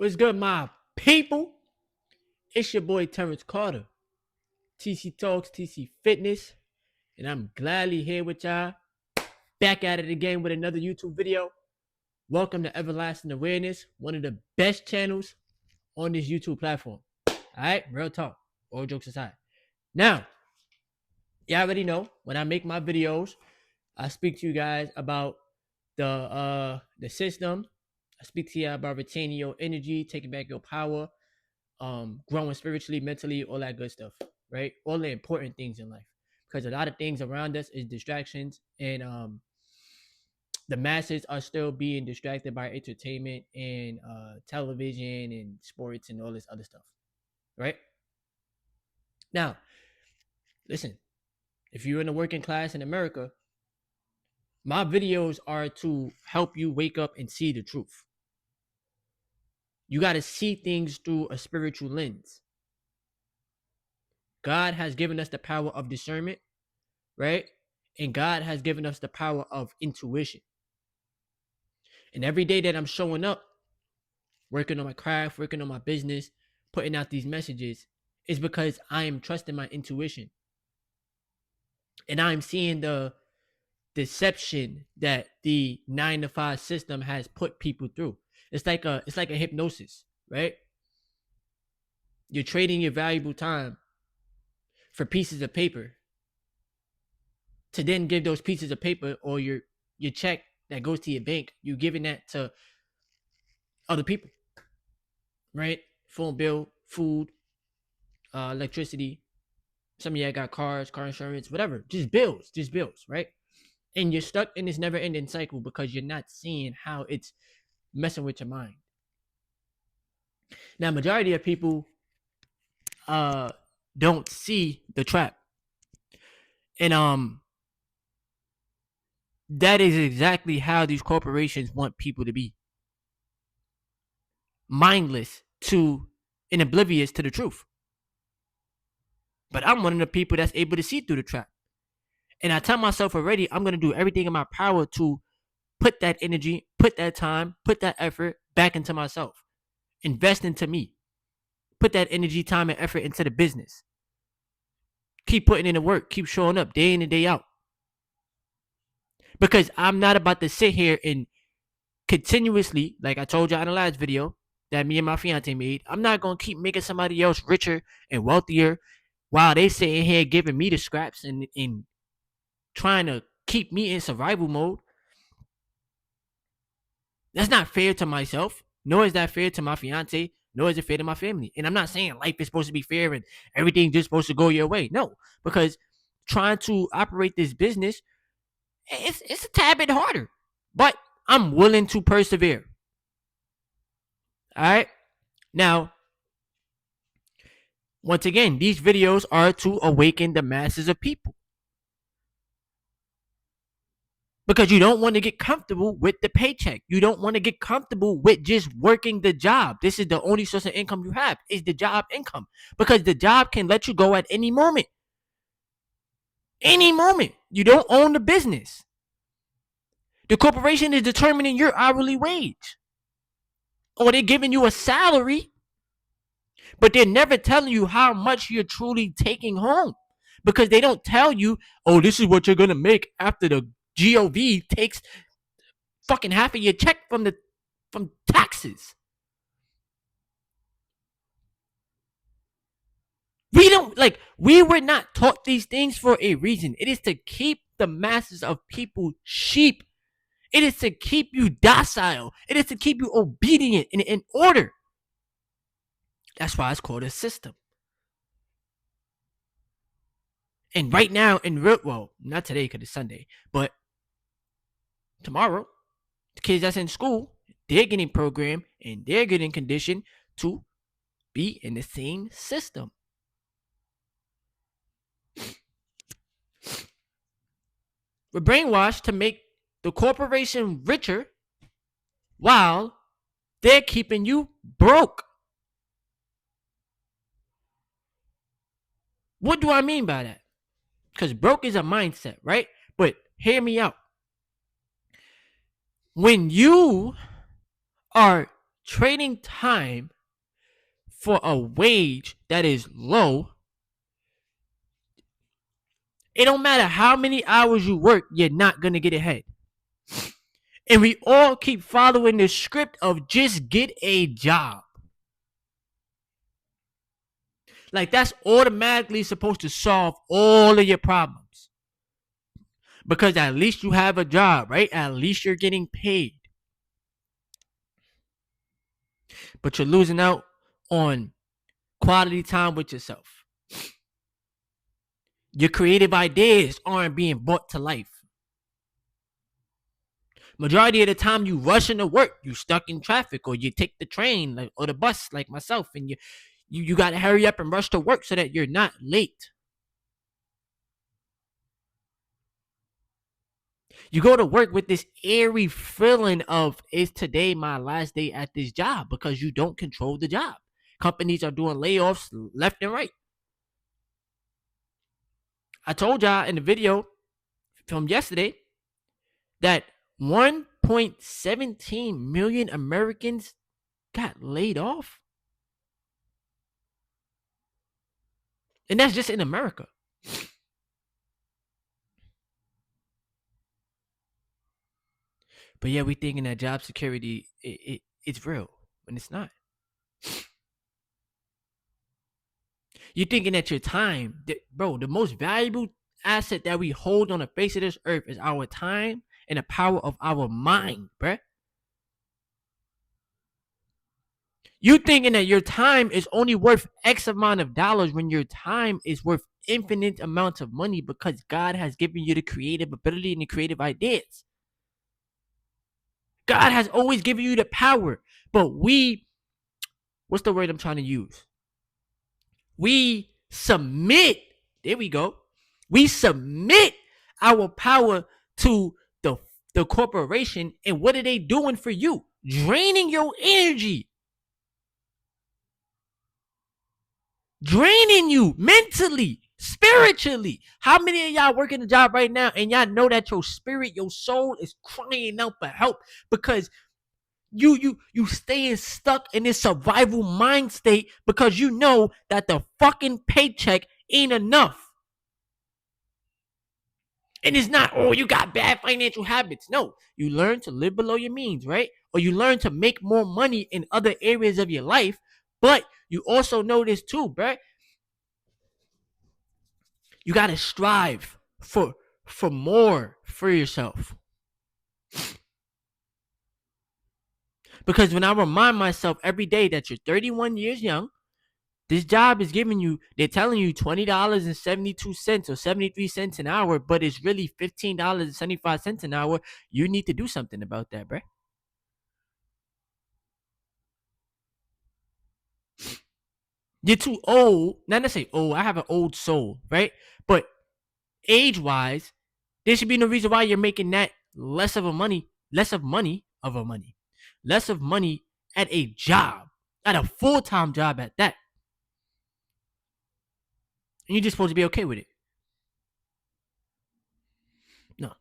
What's good, my people? It's your boy Terrence Carter, TC Talks, TC Fitness, and I'm gladly here with y'all. Back at it again with another YouTube video. Welcome to Everlasting Awareness, one of the best channels on this YouTube platform. Alright, real talk. All jokes aside. Now, y'all already know when I make my videos, I speak to you guys about the system. I speak to you about retaining your energy, taking back your power, growing spiritually, mentally, all that good stuff, right? All the important things in life, because a lot of things around us is distractions, and the masses are still being distracted by entertainment and television and sports and all this other stuff, right? Now, listen, if you're in the working class in America, my videos are to help you wake up and see the truth. You got to see things through a spiritual lens. God has given us the power of discernment, right? And God has given us the power of intuition. And every day that I'm showing up, working on my craft, working on my business, putting out these messages, is because I am trusting my intuition. And I'm seeing the deception that the 9-to-5 system has put people through. It's like a hypnosis, right? You're trading your valuable time for pieces of paper to then give those pieces of paper or your check that goes to your bank, you giving that to other people, right? Phone bill, food, electricity. Some of y'all got cars, car insurance, whatever. Just bills, right? And you're stuck in this never-ending cycle because you're not seeing how it's messing with your mind. Now, majority of people don't see the trap. And that is exactly how these corporations want people to be. Mindless and oblivious to the truth. But I'm one of the people that's able to see through the trap. And I tell myself already, I'm going to do everything in my power to put that energy, put that time, put that effort back into myself. Invest into me. Put that energy, time, and effort into the business. Keep putting in the work. Keep showing up day in and day out. Because I'm not about to sit here and continuously, like I told you in the last video that me and my fiance made, I'm not going to keep making somebody else richer and wealthier while they sitting here giving me the scraps and trying to keep me in survival mode. That's not fair to myself, nor is that fair to my fiance, nor is it fair to my family. And I'm not saying life is supposed to be fair and everything's just supposed to go your way. No, because trying to operate this business, it's a tad bit harder. But I'm willing to persevere. All right? Now, once again, these videos are to awaken the masses of people. Because you don't want to get comfortable with the paycheck. You don't want to get comfortable with just working the job. This is the only source of income you have, is the job income. Because the job can let you go at any moment. Any moment. You don't own the business. The corporation is determining your hourly wage. Or they're giving you a salary, but they're never telling you how much you're truly taking home. Because they don't tell you, oh, this is what you're going to make after the GOV takes fucking half of your check from taxes. We were not taught these things for a reason. It is to keep the masses of people sheep. It is to keep you docile. It is to keep you obedient and in order. That's why it's called a system. And right now, well, not today because it's Sunday, but tomorrow, the kids that's in school, they're getting programmed and they're getting conditioned to be in the same system. We're brainwashed to make the corporation richer while they're keeping you broke. What do I mean by that? Because broke is a mindset, right? But hear me out. When you are trading time for a wage that is low, it don't matter how many hours you work, you're not going to get ahead. And we all keep following the script of just get a job. Like that's automatically supposed to solve all of your problems. Because at least you have a job, right? At least you're getting paid. But you're losing out on quality time with yourself. Your creative ideas aren't being brought to life. Majority of the time you rushing to work, you stuck in traffic, or you take the train like, or the bus like myself, and you got to hurry up and rush to work so that you're not late. You go to work with this eerie feeling of, is today my last day at this job? Because you don't control the job. Companies are doing layoffs left and right. I told y'all in the video from yesterday that 1.17 million Americans got laid off. And that's just in America. But yeah, we thinking that job security, it's real when it's not. You're thinking that your time, bro, the most valuable asset that we hold on the face of this earth is our time and the power of our mind, bruh. You thinking that your time is only worth X amount of dollars when your time is worth infinite amounts of money because God has given you the creative ability and the creative ideas. God has always given you the power, but what's the word I'm trying to use? We submit, there we go. We submit our power to the corporation, and what are they doing for you? Draining your energy. Draining you mentally, spiritually. How many of y'all working a job right now and y'all know that your spirit, your soul is crying out for help because you staying stuck in this survival mind state because you know that the fucking paycheck ain't enough. And it's not, oh, you got bad financial habits. No, you learn to live below your means, right? Or you learn to make more money in other areas of your life. But you also know this too, bruh. You got to strive for more for yourself. Because when I remind myself every day that you're 31 years young, this job is giving you, they're telling you $20.72 or 73 cents an hour, but it's really $15.75 an hour. You need to do something about that, bruh. You're too old. Not necessarily old. I have an old soul, right? But age-wise, there should be no reason why you're making that less of money at a job, at a full-time job at that. And you're just supposed to be okay with it. No,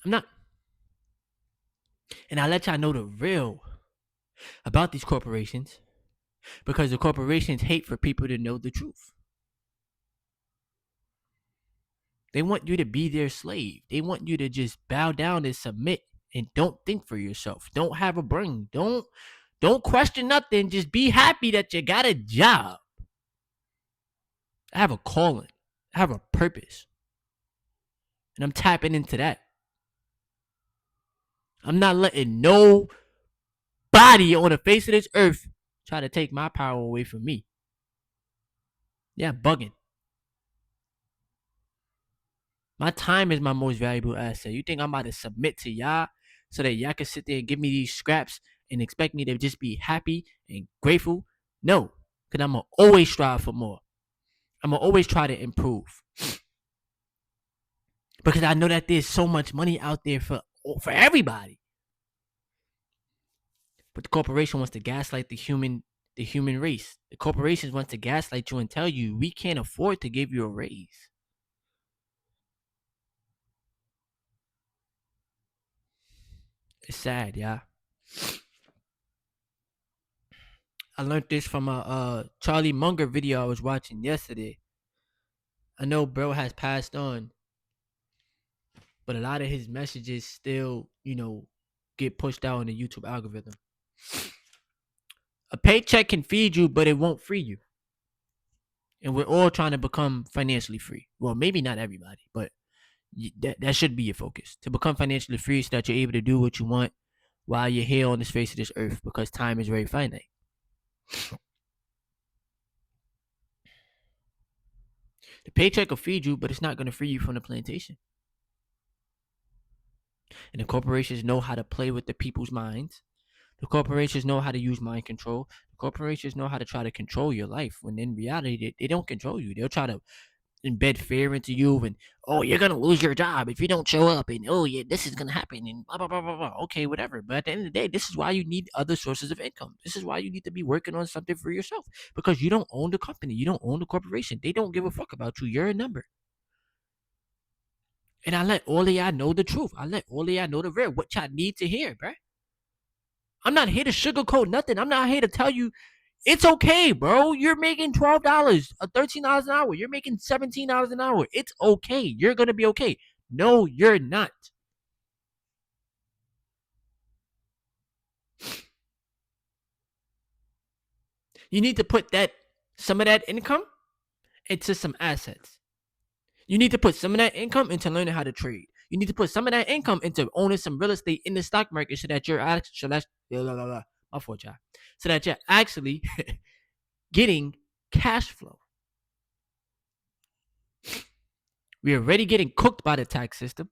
I'm not. And I let y'all know the real about these corporations because the corporations hate for people to know the truth. They want you to be their slave. They want you to just bow down and submit and don't think for yourself. Don't have a brain. Don't question nothing. Just be happy that you got a job. I have a calling. I have a purpose. And I'm tapping into that. I'm not letting nobody on the face of this earth try to take my power away from me. Yeah, bugging. My time is my most valuable asset. You think I'm about to submit to y'all so that y'all can sit there and give me these scraps and expect me to just be happy and grateful? No, because I'm going to always strive for more. I'm going to always try to improve. Because I know that there's so much money out there for everybody. But the corporation wants to gaslight the human race. The corporations want to gaslight you and tell you we can't afford to give you a raise. It's sad, yeah. learned this from a Charlie Munger video I was watching yesterday. I know bro has passed on, but a lot of his messages still, get pushed out in the YouTube algorithm. A paycheck can feed you, but it won't free you. And we're all trying to become financially free. Well, maybe not everybody, but that should be your focus. To become financially free so that you're able to do what you want while you're here on this face of this earth, because time is very finite. The paycheck will feed you, but it's not going to free you from the plantation. And the corporations know how to play with the people's minds. The corporations know how to use mind control. The corporations know how to try to control your life, when in reality, they don't control you. They'll try to embed fear into you, and, oh, you're going to lose your job if you don't show up, and, oh, yeah, this is going to happen, and blah, blah, blah, blah, blah. Okay, whatever. But at the end of the day, this is why you need other sources of income. This is why you need to be working on something for yourself, because you don't own the company. You don't own the corporation. They don't give a fuck about you. You're a number. And I let all of y'all know the truth. I let all of y'all know the real, what y'all need to hear, bruh. I'm not here to sugarcoat nothing. I'm not here to tell you it's okay, bro. You're making $12 or $13 an hour. You're making $17 an hour. It's okay. You're going to be okay. No, you're not. You need to put some of that income into some assets. You need to put some of that income into learning how to trade. You need to put some of that income into owning some real estate in the stock market, so that you're actually, so that you're actually getting cash flow. We're already getting cooked by the tax system.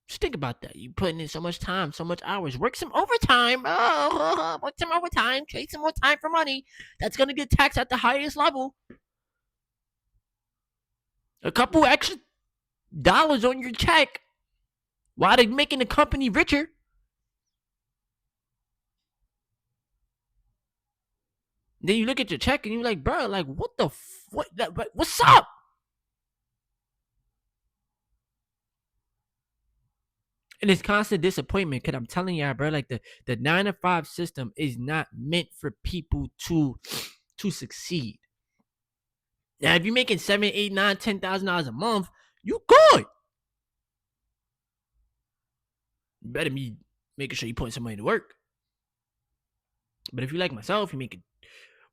Just think about that. You putting in so much time, so much hours. Work some overtime. Work some overtime. Trade some more time for money. That's going to get taxed at the highest level. A couple extra dollars on your check while they're making the company richer. Then you look at your check and you're like, bro, like, what's up? And it's constant disappointment, because I'm telling y'all, bro, like the 9-to-5 system is not meant for people to succeed. Now, if you're making $7,000, $8,000, $9,000, $10,000 a month, you good. You better be making sure you're putting some money to work. But if you're like myself, you're making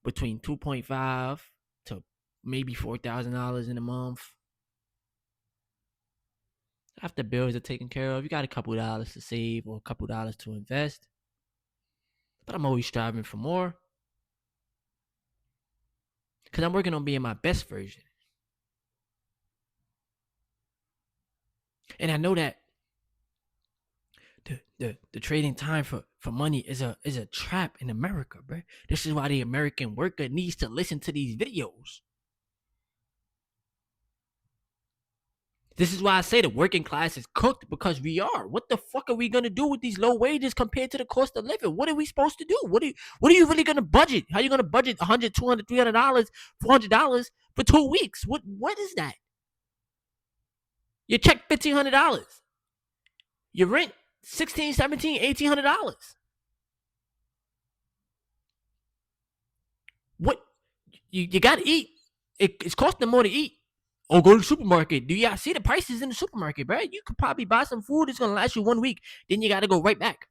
between $2.5 to maybe $4,000 in a month. After bills are taken care of, you got a couple dollars to save or a couple dollars to invest. But I'm always striving for more, because I'm working on being my best version. And I know that the trading time for money is a trap in America, bro. This is why the American worker needs to listen to these videos. This is why I say the working class is cooked, because we are. What the fuck are we gonna do with these low wages compared to the cost of living? What are we supposed to do? What are you really gonna budget? How are you gonna budget $100, $200, $300, $400 for 2 weeks? What is that? You check $1,500. Your rent $1,600, $1,700, $1,800. What you gotta eat? It's costing more to eat. Or go to the supermarket. Do y'all see the prices in the supermarket, bro? You could probably buy some food that's gonna last you 1 week. Then you gotta go right back.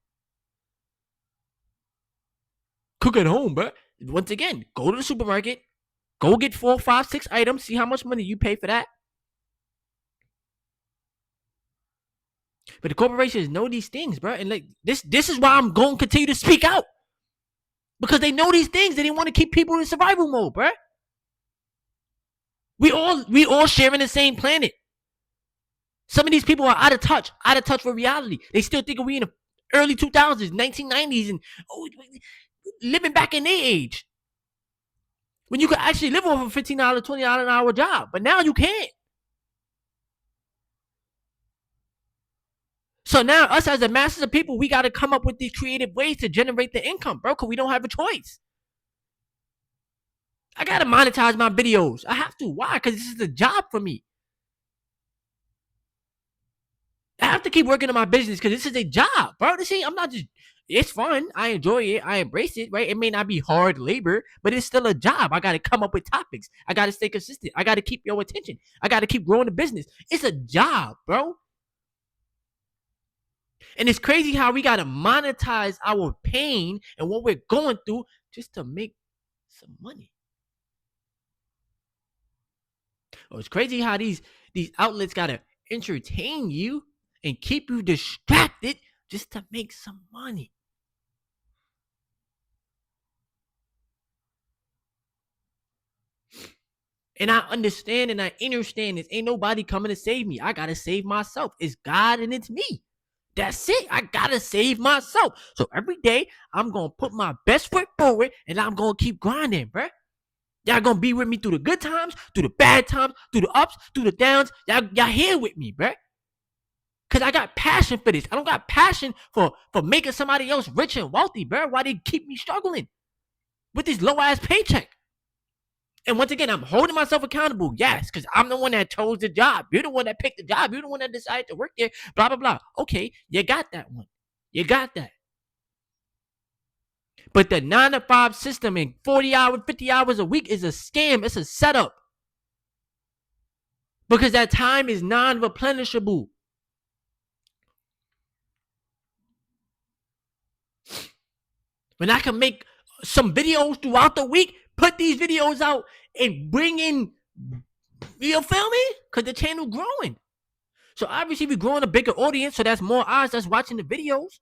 Cook at home, bro. Once again, go to the supermarket. Go get 4, 5, 6 items. See how much money you pay for that. But the corporations know these things, bro. And like this is why I'm going to continue to speak out. Because they know these things. They didn't want to keep people in survival mode, bro. We all sharing the same planet. Some of these people are out of touch with reality. They still think we in the early 2000s, 1990s, and living back in their age, when you could actually live off a $15, $20 an hour job. But now you can't. So now us as the masses of people, we got to come up with these creative ways to generate the income, bro, because we don't have a choice. I got to monetize my videos. I have to. Why? Because this is a job for me. I have to keep working on my business because this is a job, bro. See, I'm not just It's fun. I enjoy it. I embrace it, right? It may not be hard labor, but it's still a job. I got to come up with topics. I got to stay consistent. I got to keep your attention. I got to keep growing the business. It's a job, bro. And it's crazy how we got to monetize our pain and what we're going through just to make some money. Oh, it's crazy how these outlets got to entertain you and keep you distracted just to make some money. And I understand and I understand this. Ain't nobody coming to save me. I got to save myself. It's God and it's me. That's it. I got to save myself. So every day, I'm going to put my best foot forward and I'm going to keep grinding, bruh. Y'all going to be with me through the good times, through the bad times, through the ups, through the downs. Y'all here with me, bruh. Because I got passion for this. I don't got passion for making somebody else rich and wealthy, bruh. Why they keep me struggling with this low-ass paycheck? And once again, I'm holding myself accountable. Yes, because I'm the one that chose the job. You're the one that picked the job. You're the one that decided to work there. Blah, blah, blah. Okay, you got that one. You got that. But the 9-to-5 system and 40 hours, 50 hours a week is a scam. It's a setup. Because that time is non-replenishable. When I can make some videos throughout the week, put these videos out and bring in, you feel me? Because the channel growing. So obviously we're growing a bigger audience, so that's more eyes that's watching the videos.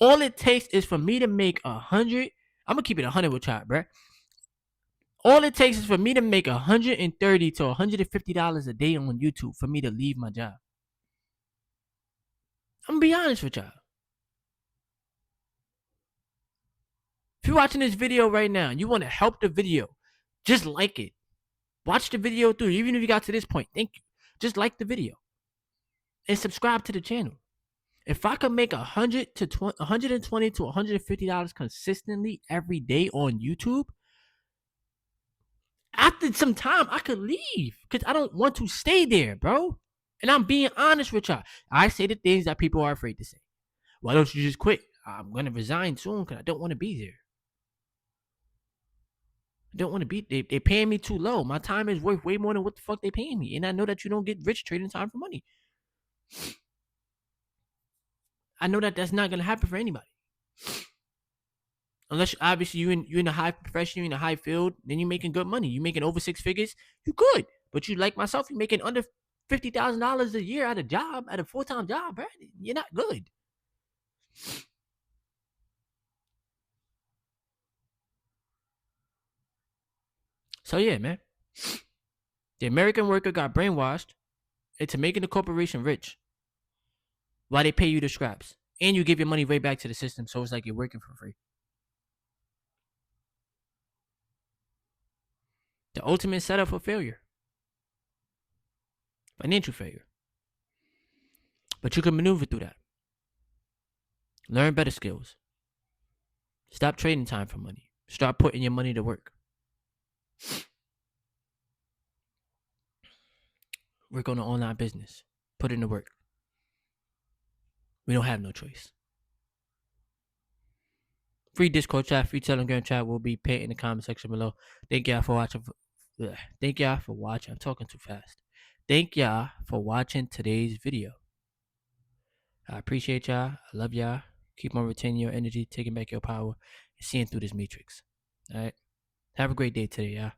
All it takes is for me to make 100. I'm gonna keep it 100 with y'all, bruh. All it takes is for me to make $130 to $150 a day on YouTube for me to leave my job. I'm gonna be honest with y'all. If you're watching this video right now and you want to help the video, just like it. Watch the video through. Even if you got to this point, thank you. Just like the video and subscribe to the channel. If I could make $120 to $150 consistently every day on YouTube, after some time I could leave because I don't want to stay there, bro. And I'm being honest with y'all. I say the things that people are afraid to say. Why don't you just quit? I'm gonna resign soon because I don't want to be there. I don't want to be. They paying me too low. My time is worth way more than what the fuck they paying me, and I know that you don't get rich trading time for money. I know that that's not gonna happen for anybody. Unless obviously you in a high profession, you in a high field, then you're making good money. You making over 6 figures, you good. But you like myself, you making under $50,000 a year at a job, at a full-time job, right? You're not good. So yeah, man. The American worker got brainwashed into making the corporation rich while they pay you the scraps. And you give your money right back to the system, so it's like you're working for free. The ultimate setup for failure. Financial failure. But you can maneuver through that. Learn better skills. Stop trading time for money. Start putting your money to work. Work on an online business. Put in the work. We don't have no choice. Free Discord chat, free Telegram chat will be pinned in the comment section below. Thank y'all for watching. Thank y'all for watching. I'm talking too fast. Thank y'all for watching today's video. I appreciate y'all. I love y'all. Keep on retaining your energy, taking back your power, and seeing through this matrix. All right. Have a great day today, y'all.